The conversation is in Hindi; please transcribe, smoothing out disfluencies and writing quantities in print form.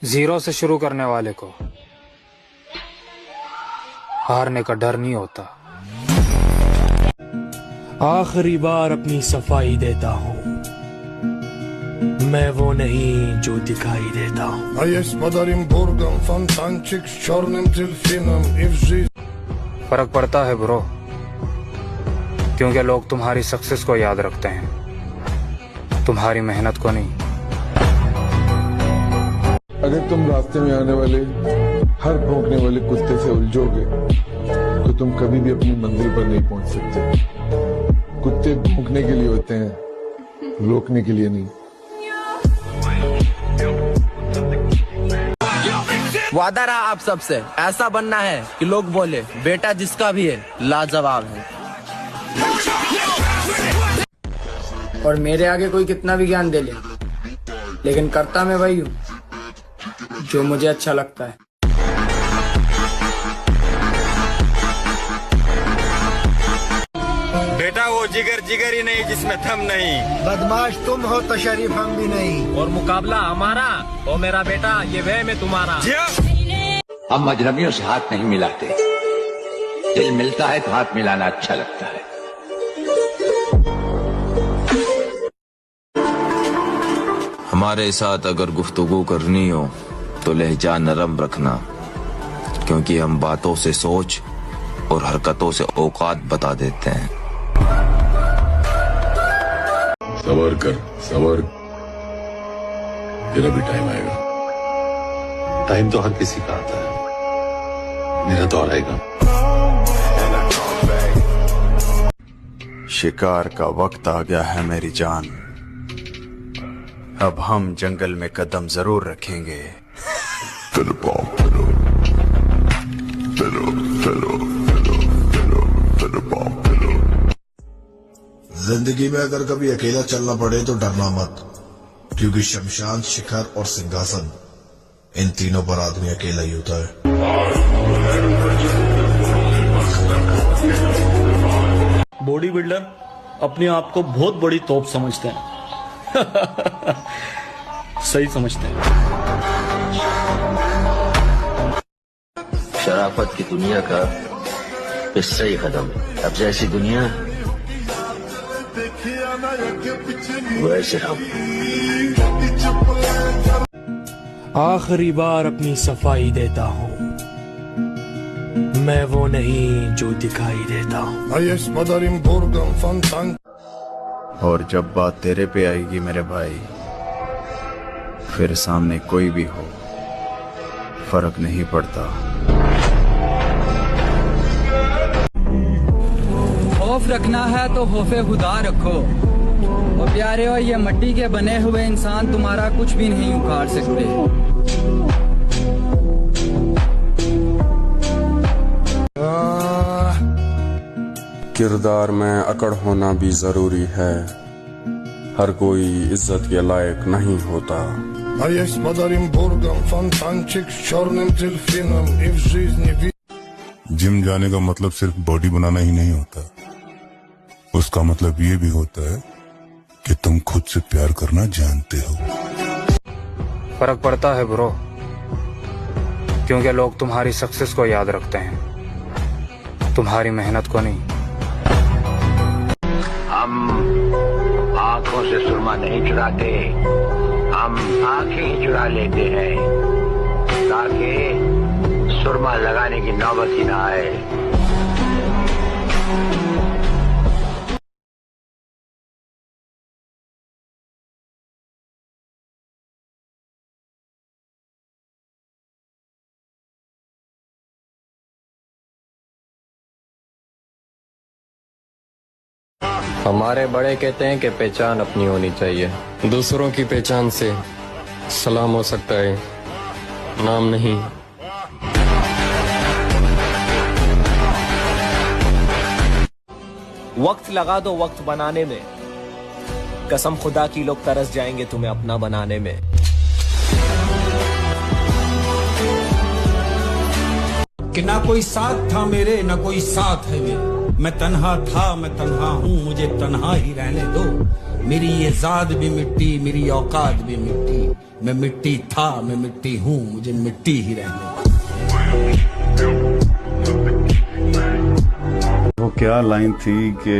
जीरो से शुरू करने वाले को हारने का डर नहीं होता। आखिरी बार अपनी सफाई देता हूँ, मैं वो नहीं जो दिखाई देता हूँ। फर्क पड़ता है ब्रो, क्योंकि लोग तुम्हारी सक्सेस को याद रखते हैं, तुम्हारी मेहनत को नहीं। अगर तुम रास्ते में आने वाले हर भौंकने वाले कुत्ते से उलझोगे तो तुम कभी भी अपनी मंजिल पर नहीं पहुंच सकते। कुत्ते भौंकने के लिए होते हैं, रोकने के लिए नहीं। वादा रहा आप सबसे, ऐसा बनना है कि लोग बोले बेटा जिसका भी है लाजवाब है। और मेरे आगे कोई कितना भी ज्ञान दे ले, लेकिन करता मैं वही हूँ जो मुझे अच्छा लगता है। बेटा वो जिगर जिगर ही नहीं जिसमें थम नहीं। बदमाश तुम हो तो शरीफ हम भी नहीं। और मुकाबला हमारा, ओ मेरा बेटा ये वह में तुम्हारा। हम अजनबियों से हाथ नहीं मिलाते, दिल मिलता है तो हाथ मिलाना अच्छा लगता है। हमारे साथ अगर गुफ्तगू करनी हो तो लहजा नरम रखना, क्योंकि हम बातों से सोच और हरकतों से औकात बता देते हैं। सबर कर, सबर, तेरा भी टाइम आएगा। टाइम तो हर किसी का आता है, मेरा तो आएगा। शिकार का वक्त आ गया है मेरी जान, अब हम जंगल में कदम जरूर रखेंगे। जिंदगी में अगर कभी अकेला चलना पड़े तो डरना मत, क्योंकि शमशान, शिखर और सिंहासन, इन तीनों पर आदमी अकेला ही होता है। बॉडी बिल्डर अपने आप को बहुत बड़ी तोप समझते हैं। सही समझते हैं। शराफत की दुनिया का हिस्सा ही खत्म है। अब जैसी दुनिया वैसे हम। आखिरी बार अपनी सफाई देता हूँ, मैं वो नहीं जो दिखाई देता हूँ। और जब बात तेरे पे आएगी मेरे भाई, फिर सामने कोई भी हो फर्क नहीं पड़ता। खौफ रखना है तो खौफे खुदा रखो। और प्यारे हो, ये मट्टी के बने हुए इंसान तुम्हारा कुछ भी नहीं उखाड़ सकते। किरदार में अकड़ होना भी जरूरी है, हर कोई इज्जत के लायक नहीं होता। जिम जाने का मतलब सिर्फ बॉडी बनाना ही नहीं होता, उसका मतलब ये भी होता है कि तुम खुद से प्यार करना जानते हो। फर्क पड़ता है ब्रो, क्योंकि लोग तुम्हारी सक्सेस को याद रखते हैं, तुम्हारी मेहनत को नहीं। हम आंखों से सुरमा नहीं चुराते, हम आंखें ही चुरा लेते हैं ताकि सुरमा लगाने की नौबत ही ना आए। हमारे बड़े कहते हैं कि पहचान अपनी होनी चाहिए, दूसरों की पहचान से सलाम हो सकता है, नाम नहीं। वक्त लगा दो वक्त बनाने में, कसम खुदा की लोग तरस जाएंगे तुम्हें अपना बनाने में। कि ना कोई साथ था मेरे, ना कोई साथ है मेरे। मैं तन्हा था, मैं तन्हा हूँ, मुझे तन्हा ही रहने दो। मेरी ये जात भी मिट्टी, मेरी औकात भी मिट्टी। मैं मिट्टी था, मैं मिट्टी हूँ, मुझे मिट्टी ही रहने दो। वो क्या लाइन थी कि